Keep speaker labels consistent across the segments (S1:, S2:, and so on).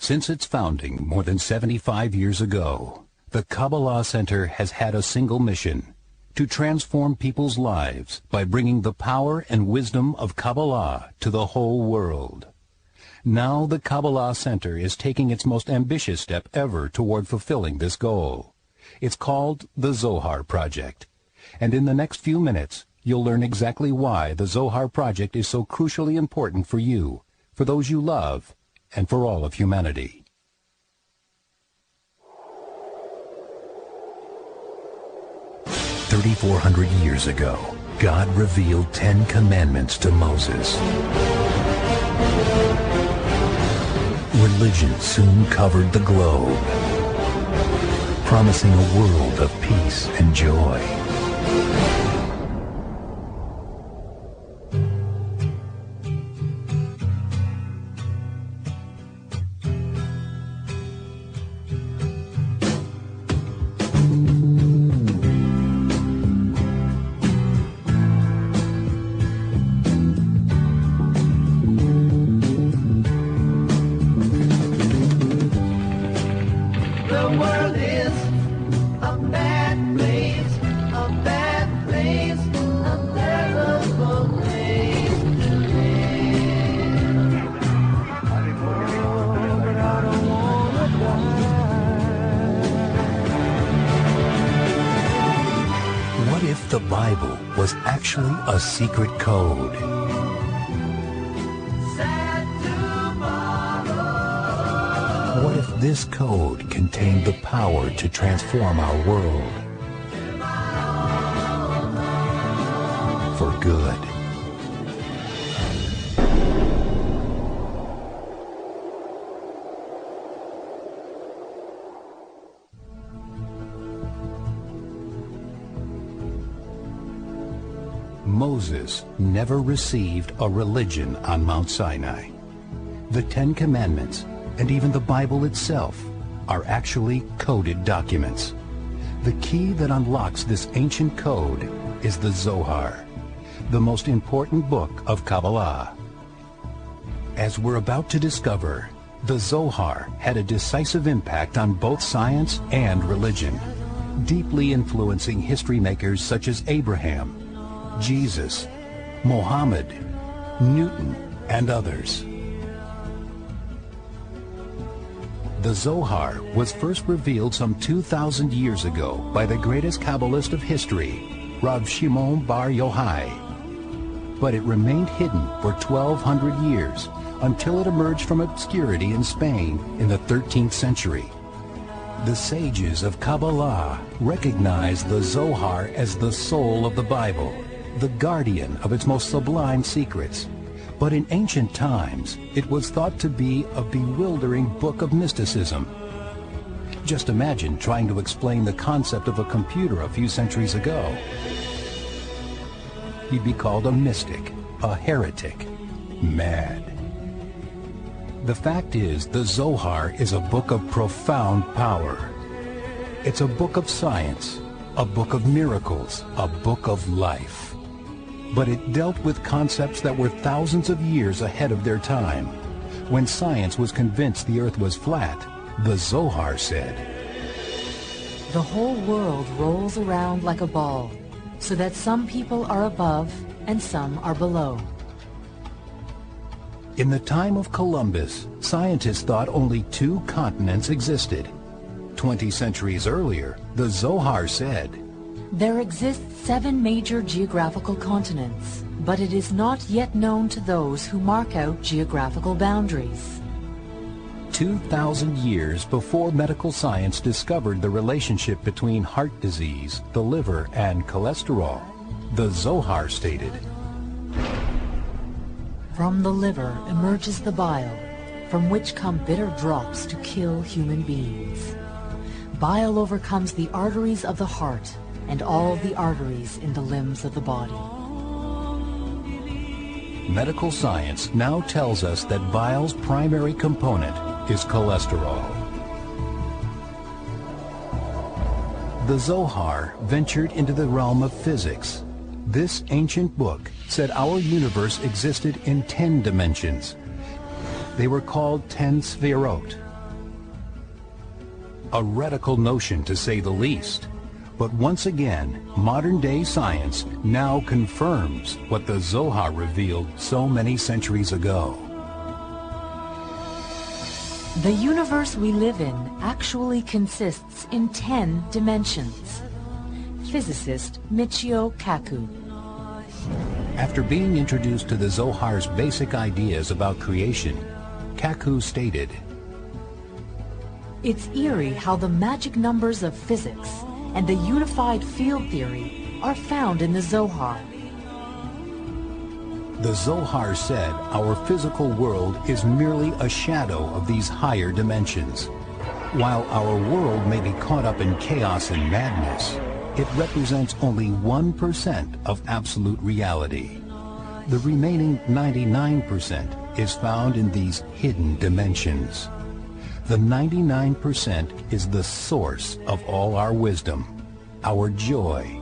S1: Since its founding more than 75 years ago, the Kabbalah Center has had a single mission: to transform people's lives by bringing the power and wisdom of Kabbalah to the whole world. Now the Kabbalah Center is taking its most ambitious step ever toward fulfilling this goal. It's called the Zohar Project. And in the next few minutes, you'll learn exactly why the Zohar Project is so crucially important for you, for those you love, and for all of humanity. "3,400 years ago, God revealed 10 commandments to Moses. Religion soon covered the globe, promising a world of peace and joy. The Bible was actually a secret code. What if this code contained the power to transform our world for good? Moses never received a religion on Mount Sinai. The 10 Commandments, and even the Bible itself, are actually coded documents. The key that unlocks this ancient code is the Zohar, the most important book of Kabbalah. As we're about to discover, the Zohar had a decisive impact on both science and religion, deeply influencing history makers such as Abraham, Jesus, Mohammed, Newton, and others. The Zohar was first revealed some 2,000 years ago by the greatest Kabbalist of history, Rav Shimon Bar Yochai. But it remained hidden for 1,200 years until it emerged from obscurity in Spain in the 13th century. The sages of Kabbalah recognized the Zohar as the soul of the Bible, the guardian of its most sublime secrets. But in ancient times, it was thought to be a bewildering book of mysticism. Just imagine trying to explain the concept of a computer a few centuries ago. You'd be called a mystic, a heretic, mad. The fact is, the Zohar is a book of profound power. It's a book of science, a book of miracles, a book of life. But it dealt with concepts that were thousands of years ahead of their time. When science was convinced the earth was flat, the Zohar said,
S2: "The whole world rolls around like a ball, so that some people are above and some are below."
S1: In the time of Columbus, scientists thought only 2 continents existed. 20 centuries earlier, the Zohar said,
S2: "There exist 7 major geographical continents, but it is not yet known to those who mark out geographical boundaries."
S1: 2,000 years before medical science discovered the relationship between heart disease, the liver, and cholesterol, the Zohar stated,
S2: "From the liver emerges the bile, from which come bitter drops to kill human beings. Bile overcomes the arteries of the heart and all the arteries in the limbs of the body."
S1: Medical science now tells us that bile's primary component is cholesterol. The Zohar ventured into the realm of physics. This ancient book said our universe existed in 10 dimensions. They were called 10 sefirot, A radical notion, to say the least. But once again, modern-day science now confirms what the Zohar revealed so many centuries ago.
S2: The universe we live in actually consists in 10 dimensions. Physicist Michio Kaku.
S1: After being introduced to the Zohar's basic ideas about creation, Kaku stated,
S2: "It's eerie how the magic numbers of physics and the unified field theory are found in the Zohar."
S1: The Zohar said our physical world is merely a shadow of these higher dimensions. While our world may be caught up in chaos and madness, it represents only 1% of absolute reality. The remaining 99% is found in these hidden dimensions. The 99% is the source of all our wisdom, our joy,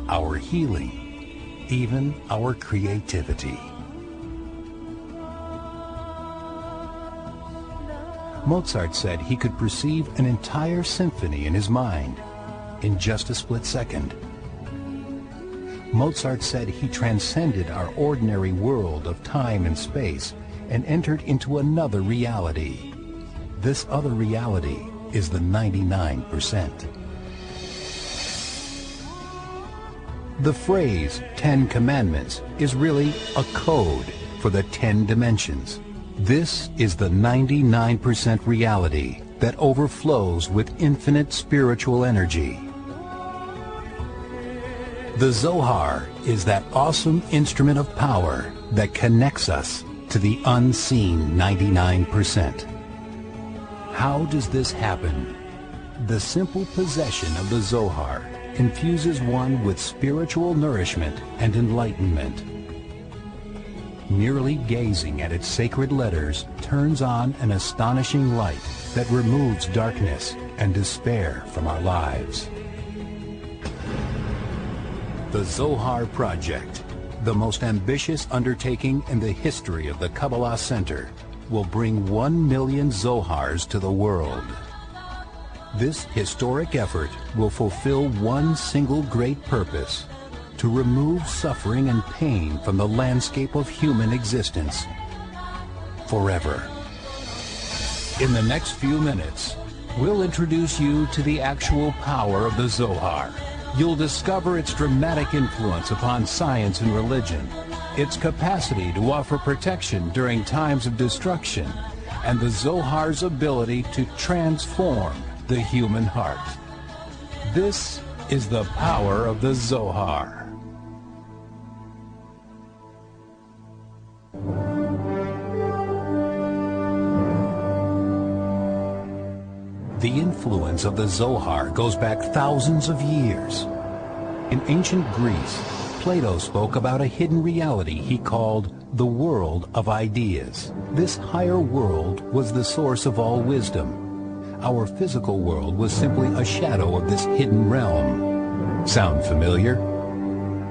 S1: our healing, even our creativity. Mozart said he could perceive an entire symphony in his mind in just a split second. Mozart said he transcended our ordinary world of time and space and entered into another reality. This other reality is the 99%. The phrase 10 Commandments is really a code for the 10 dimensions. This is the 99% reality that overflows with infinite spiritual energy. The Zohar is that awesome instrument of power that connects us to the unseen 99%. How does this happen? The simple possession of the Zohar infuses one with spiritual nourishment and enlightenment. Merely gazing at its sacred letters turns on an astonishing light that removes darkness and despair from our lives. The Zohar Project, the most ambitious undertaking in the history of the Kabbalah Center, will bring 1 million Zohars to the world. This historic effort will fulfill one single great purpose: to remove suffering and pain from the landscape of human existence forever. In the next few minutes, we'll introduce you to the actual power of the Zohar. You'll discover its dramatic influence upon science and religion, its capacity to offer protection during times of destruction, and the Zohar's ability to transform the human heart. This is the power of the Zohar. The influence of the Zohar goes back thousands of years. In ancient Greece, Plato spoke about a hidden reality he called the world of ideas. This higher world was the source of all wisdom. Our physical world was simply a shadow of this hidden realm. Sound familiar?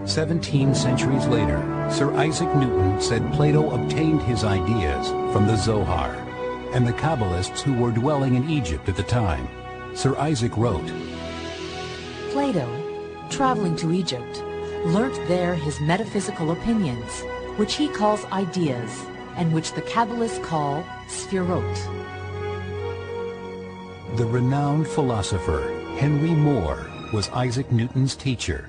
S1: 17 centuries later, Sir Isaac Newton said Plato obtained his ideas from the Zohar. And the Kabbalists who were dwelling in Egypt at the time. Sir Isaac wrote,
S2: Plato, traveling to Egypt, learnt there his metaphysical opinions, which he calls ideas, and which the Kabbalists call sphirot.
S1: The renowned philosopher Henry Moore was Isaac Newton's teacher.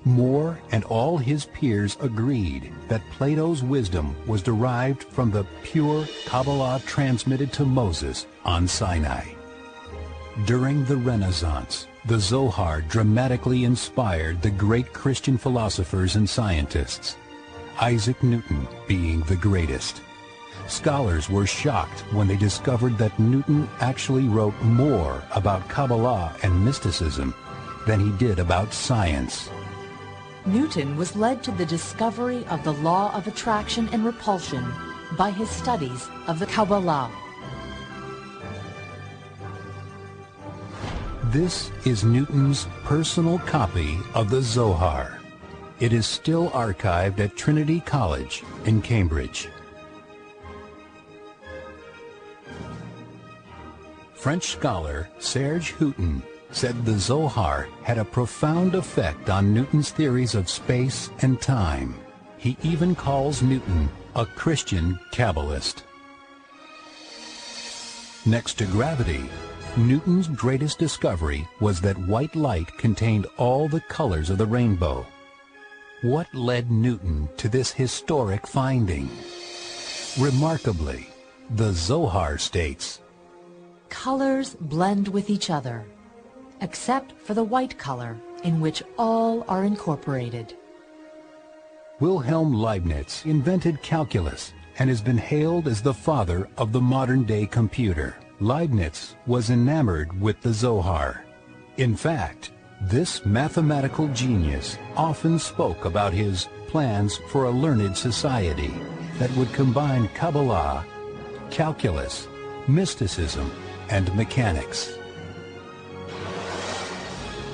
S1: Moore and all his peers agreed that Plato's wisdom was derived from the pure Kabbalah transmitted to Moses on Sinai. During the Renaissance, the Zohar dramatically inspired the great Christian philosophers and scientists, Isaac Newton being the greatest. Scholars were shocked when they discovered that Newton actually wrote more about Kabbalah and mysticism than he did about science.
S2: Newton was led to the discovery of the law of attraction and repulsion by his studies of the Kabbalah.
S1: This is Newton's personal copy of the Zohar. It is still archived at Trinity College in Cambridge. French scholar Serge Houghton said the Zohar had a profound effect on Newton's theories of space and time. He even calls Newton a Christian Kabbalist. Next to gravity, Newton's greatest discovery was that white light contained all the colors of the rainbow. What led Newton to this historic finding? Remarkably, the Zohar states,
S2: "Colors blend with each other, except for the white color, in which all are incorporated."
S1: Wilhelm Leibniz invented calculus and has been hailed as the father of the modern-day computer. Leibniz was enamored with the Zohar. In fact, this mathematical genius often spoke about his plans for a learned society that would combine Kabbalah, calculus, mysticism, and mechanics.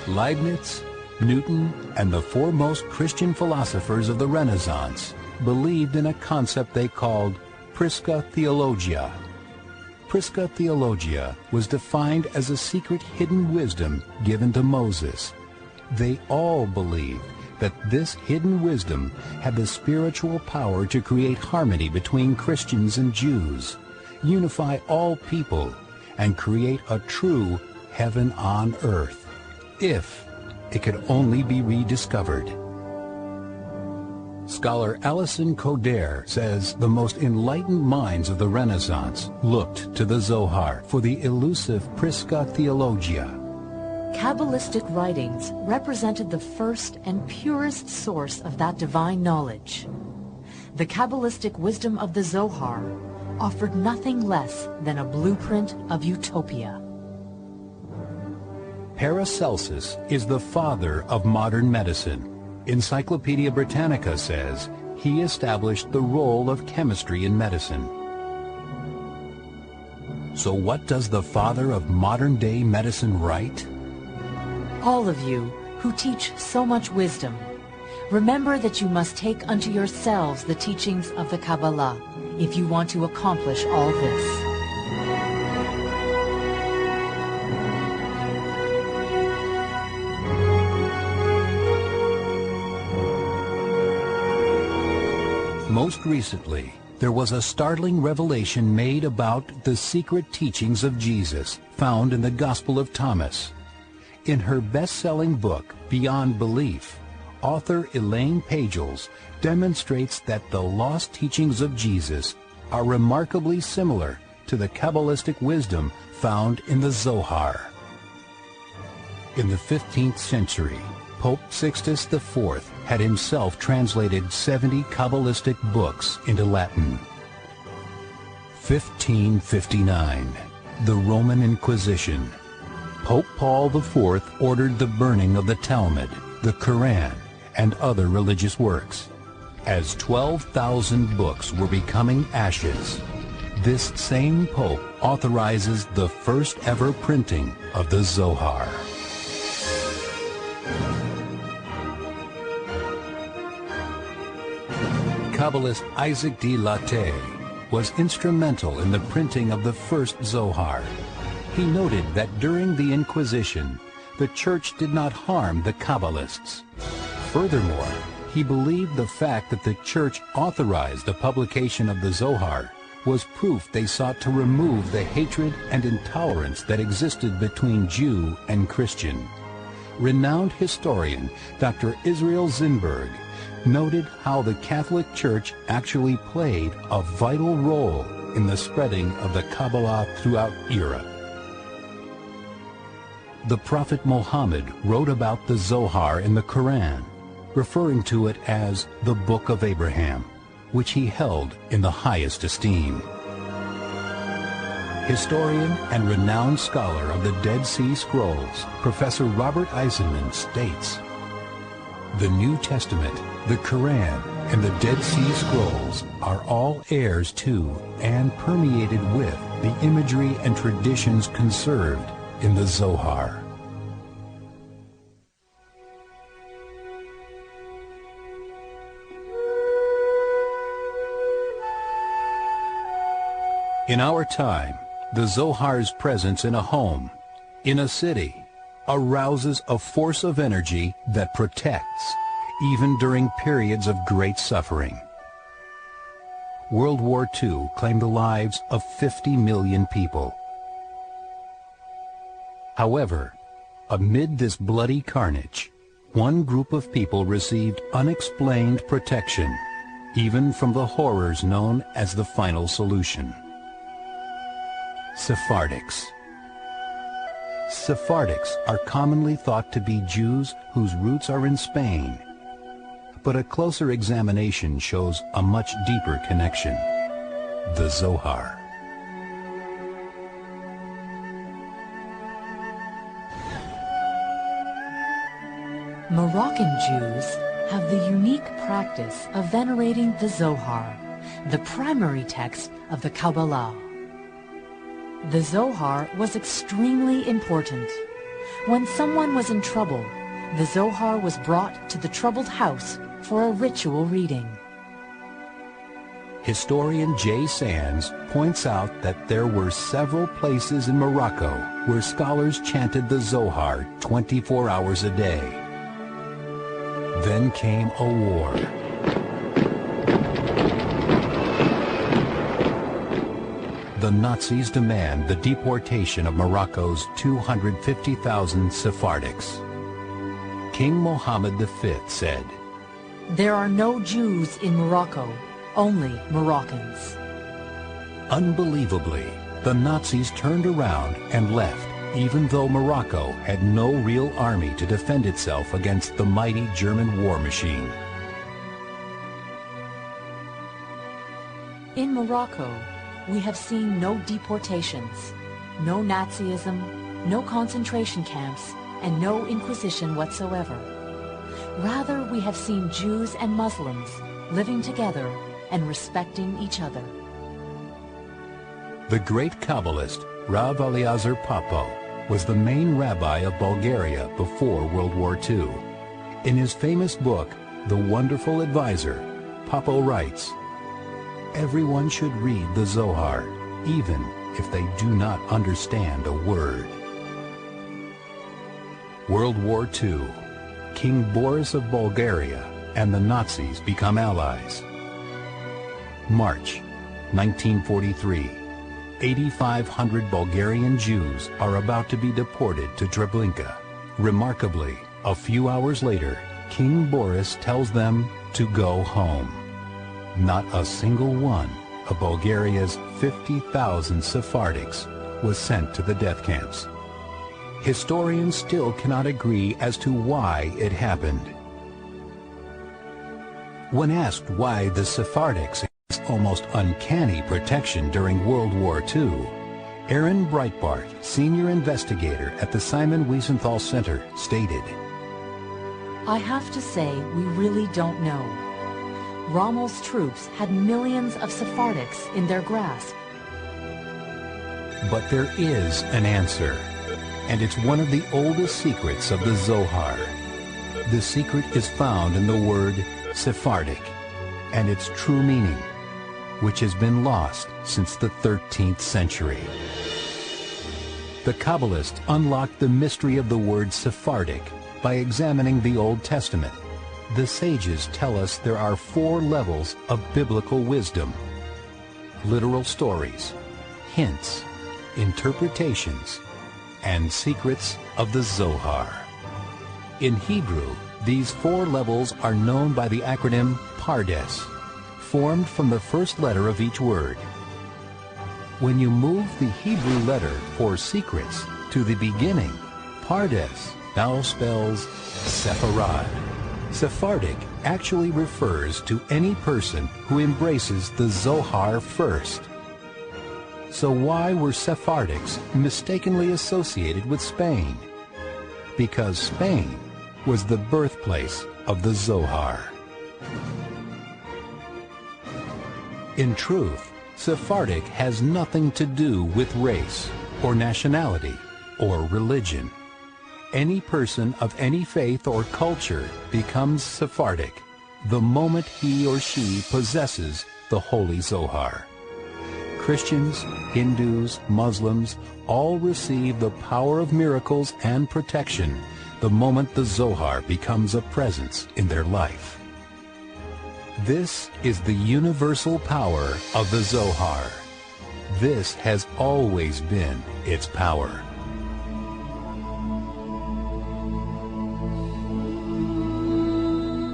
S1: Leibniz, Newton, and the foremost Christian philosophers of the Renaissance believed in a concept they called Prisca Theologia. Prisca Theologia was defined as a secret hidden wisdom given to Moses. They all believed that this hidden wisdom had the spiritual power to create harmony between Christians and Jews, unify all people, and create a true heaven on earth, if it could only be rediscovered. Scholar Alison Coder says the most enlightened minds of the Renaissance looked to the Zohar for the elusive Prisca Theologia.
S2: Kabbalistic writings represented the first and purest source of that divine knowledge. The Kabbalistic wisdom of the Zohar offered nothing less than a blueprint of utopia.
S1: Paracelsus is the father of modern medicine. Encyclopedia Britannica says he established the role of chemistry in medicine. So what does the father of modern-day medicine write?
S2: All of you who teach so much wisdom, remember that you must take unto yourselves the teachings of the Kabbalah if you want to accomplish all this.
S1: Most recently, there was a startling revelation made about the secret teachings of Jesus found in the Gospel of Thomas. In her best-selling book, Beyond Belief, author Elaine Pagels demonstrates that the lost teachings of Jesus are remarkably similar to the Kabbalistic wisdom found in the Zohar. In the 15th century, Pope Sixtus IV had himself translated 70 Kabbalistic books into Latin. 1559, the Roman Inquisition. Pope Paul IV ordered the burning of the Talmud, the Quran, and other religious works. As 12,000 books were becoming ashes, this same Pope authorizes the first ever printing of the Zohar. Kabbalist Isaac de Latte was instrumental in the printing of the first Zohar. He noted that during the Inquisition, the Church did not harm the Kabbalists. Furthermore, he believed the fact that the Church authorized the publication of the Zohar was proof they sought to remove the hatred and intolerance that existed between Jew and Christian. Renowned historian Dr. Israel Zinberg noted how the Catholic Church actually played a vital role in the spreading of the Kabbalah throughout Europe. The Prophet Muhammad wrote about the Zohar in the Quran, referring to it as the Book of Abraham, which he held in the highest esteem. Historian and renowned scholar of the Dead Sea Scrolls, Professor Robert Eisenman states, "The New Testament, the Quran, and the Dead Sea Scrolls are all heirs to and permeated with the imagery and traditions conserved in the Zohar." In our time, The Zohar's presence in a home, in a city, arouses a force of energy that protects, even during periods of great suffering. World War II claimed the lives of 50 million people. However, amid this bloody carnage, one group of people received unexplained protection, even from the horrors known as the final solution. Sephardics. Sephardics are commonly thought to be Jews whose roots are in Spain, but a closer examination shows a much deeper connection: the Zohar.
S2: Moroccan Jews have the unique practice of venerating the Zohar, the primary text of the Kabbalah. The Zohar was extremely important. When someone was in trouble, the Zohar was brought to the troubled house for a ritual reading.
S1: Historian J. Sands points out that there were several places in Morocco where scholars chanted the Zohar 24 hours a day. Then came a war. The Nazis demand the deportation of Morocco's 250,000 Sephardics. King Mohammed V said,
S2: "There are no Jews in Morocco, only Moroccans."
S1: Unbelievably, the Nazis turned around and left, even though Morocco had no real army to defend itself against the mighty German war machine.
S2: In Morocco, we have seen no deportations, no Nazism, no concentration camps, and no Inquisition whatsoever. Rather, we have seen Jews and Muslims living together and respecting each other.
S1: The great Kabbalist Rav Eliezer Papo was the main rabbi of Bulgaria before World War II. In his famous book, The Wonderful Advisor, Papo writes, "Everyone should read the Zohar, even if they do not understand a word." World War II. King Boris of Bulgaria and the Nazis become allies. March 1943. 8,500 Bulgarian Jews are about to be deported to Treblinka. Remarkably, a few hours later, King Boris tells them to go home. Not a single one of Bulgaria's 50,000 Sephardics was sent to the death camps. Historians still cannot agree as to why it happened. When asked why the Sephardics almost uncanny protection during World War II, Aaron Breitbart, senior investigator at the Simon Wiesenthal Center, stated,
S2: I have to say we really don't know. Rommel's troops had millions of Sephardics in their grasp.
S1: But there is an answer, and it's one of the oldest secrets of the Zohar. The secret is found in the word Sephardic and its true meaning, which has been lost since the 13th century. The Kabbalists unlocked the mystery of the word Sephardic by examining the Old Testament. The sages tell us there are 4 levels of biblical wisdom: literal stories, hints, interpretations, and secrets of the Zohar. In Hebrew, these 4 levels are known by the acronym Pardes, formed from the first letter of each word. When you move the Hebrew letter for secrets to the beginning, Pardes now spells Sepharad. Sephardic actually refers to any person who embraces the Zohar first. So why were Sephardics mistakenly associated with Spain? Because Spain was the birthplace of the Zohar. In truth, Sephardic has nothing to do with race or nationality or religion. Any person of any faith or culture becomes Sephardic the moment he or she possesses the Holy Zohar. Christians, Hindus, Muslims all receive the power of miracles and protection the moment the Zohar becomes a presence in their life. This is the universal power of the Zohar. This has always been its power.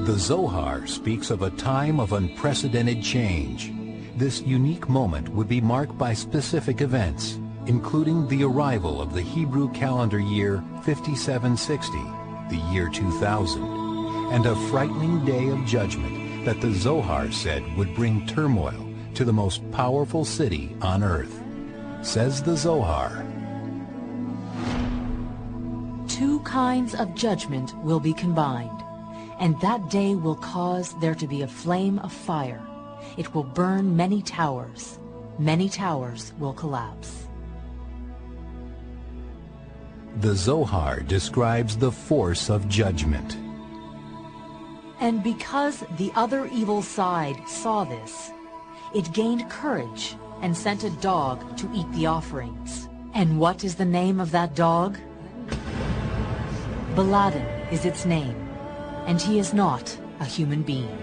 S1: The Zohar speaks of a time of unprecedented change. This unique moment would be marked by specific events, including the arrival of the Hebrew calendar year 5760, the year 2000, and a frightening day of judgment that the Zohar said would bring turmoil to the most powerful city on earth. Says the Zohar,
S2: "Two kinds of judgment will be combined, and that day will cause there to be a flame of fire. It will burn many towers. Many towers will collapse."
S1: The Zohar describes the force of judgment.
S2: And because the other evil side saw this, it gained courage and sent a dog to eat the offerings. And what is the name of that dog? Baladan is its name, and he is not a human being.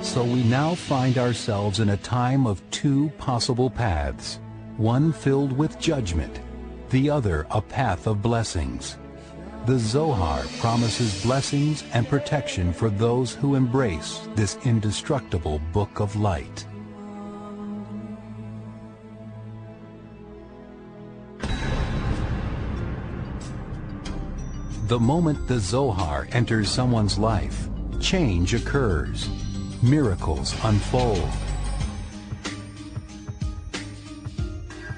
S1: So we now find ourselves in a time of two possible paths, one filled with judgment, the other a path of blessings. The Zohar promises blessings and protection for those who embrace this indestructible book of light. The moment the Zohar enters someone's life, change occurs. Miracles unfold.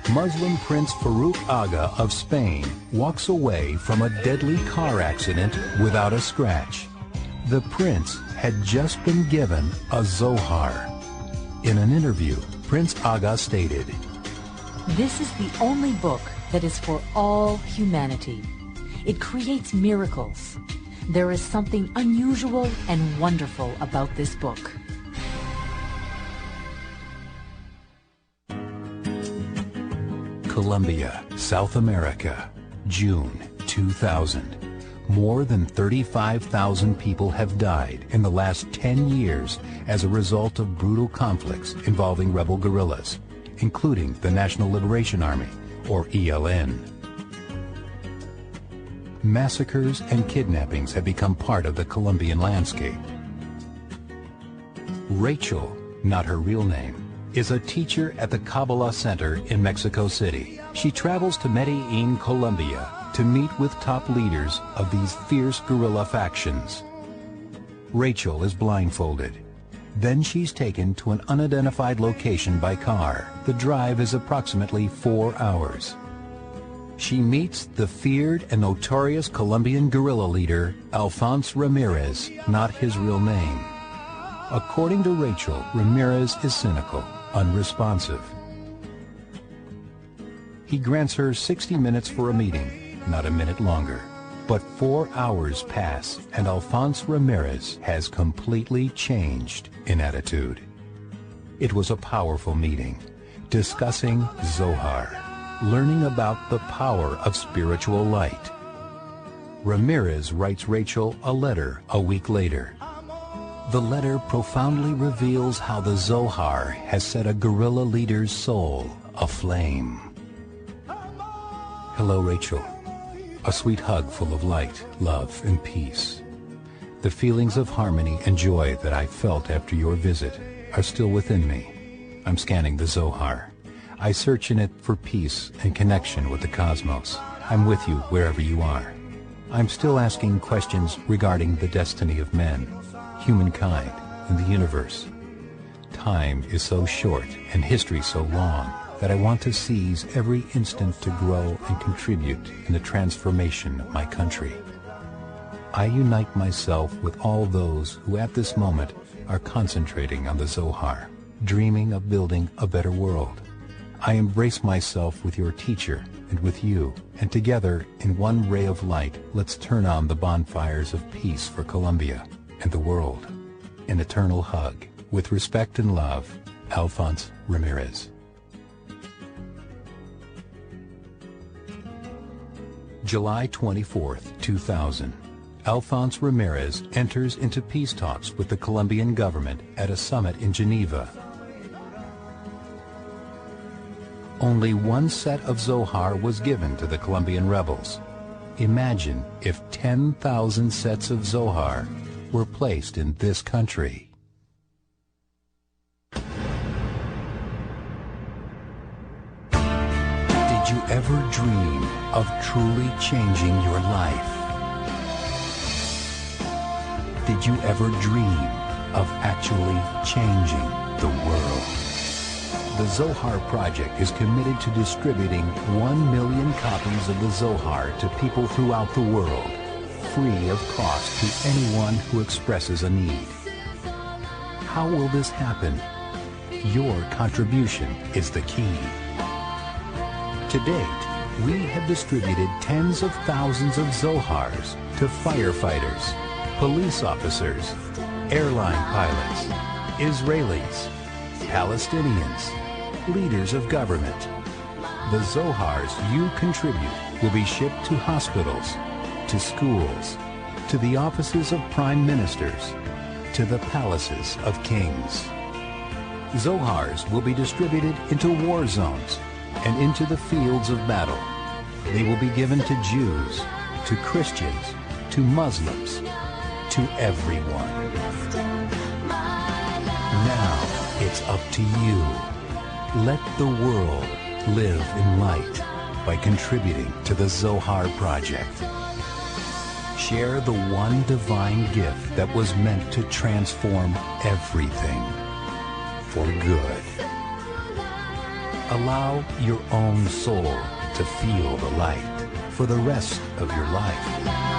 S1: Muslim Prince Farouk Aga of Spain walks away from a deadly car accident without a scratch. The prince had just been given a Zohar. In an interview, Prince Aga stated,
S2: "This is the only book that is for all humanity. It creates miracles. There is something unusual and wonderful about this book."
S1: Colombia, South America, June 2000. More than 35,000 people have died in the last 10 years as a result of brutal conflicts involving rebel guerrillas, including the National Liberation Army, or ELN. Massacres and kidnappings have become part of the Colombian landscape. Rachel, not her real name, is a teacher at the Kabbalah Center in Mexico City. She travels to Medellin, Colombia, to meet with top leaders of these fierce guerrilla factions. Rachel is blindfolded. Then she's taken to an unidentified location by car. The drive is approximately 4 hours. She meets the feared and notorious Colombian guerrilla leader, Alphonse Ramirez, not his real name. According to Rachel, Ramirez is cynical, unresponsive. He grants her 60 minutes for a meeting, not a minute longer. But 4 hours pass, and Alphonse Ramirez has completely changed in attitude. It was a powerful meeting, discussing Zohar, learning about the power of spiritual light. Ramirez writes Rachel a letter a week later. The letter profoundly reveals how the Zohar has set a guerrilla leader's soul aflame. Hello, Rachel. A sweet hug full of light, love, and peace. The feelings of harmony and joy that I felt after your visit are still within me. I'm scanning the Zohar. I search in it for peace and connection with the cosmos. I'm with you wherever you are. I'm still asking questions regarding the destiny of men, humankind, and the universe. Time is so short and history so long that I want to seize every instant to grow and contribute in the transformation of my country. I unite myself with all those who at this moment are concentrating on the Zohar, dreaming of building a better world. I embrace myself with your teacher and with you, and together in one ray of light, let's turn on the bonfires of peace for Colombia and the world. An eternal hug With respect and love, Alphonse Ramirez. July 24th, 2000. Alphonse Ramirez enters into peace talks with the Colombian government at a summit in Geneva. Only one set of Zohar was given to the Colombian rebels. Imagine if 10,000 sets of Zohar were placed in this country. Did you ever dream of truly changing your life? Did you ever dream of actually changing the world? The Zohar Project is committed to distributing 1 million copies of the Zohar to people throughout the world, free of cost to anyone who expresses a need. How will this happen? Your contribution is the key. To date, we have distributed tens of thousands of Zohars to firefighters, police officers, airline pilots, Israelis, Palestinians, leaders of government. The Zohars you contribute will be shipped to hospitals, to schools, to the offices of prime ministers, to the palaces of kings. Zohars will be distributed into war zones and into the fields of battle. They will be given to Jews, to Christians, to Muslims, to everyone. Now it's up to you. Let the world live in light by contributing to the Zohar Project. Share the one divine gift that was meant to transform everything for good. Allow your own soul to feel the light for the rest of your life.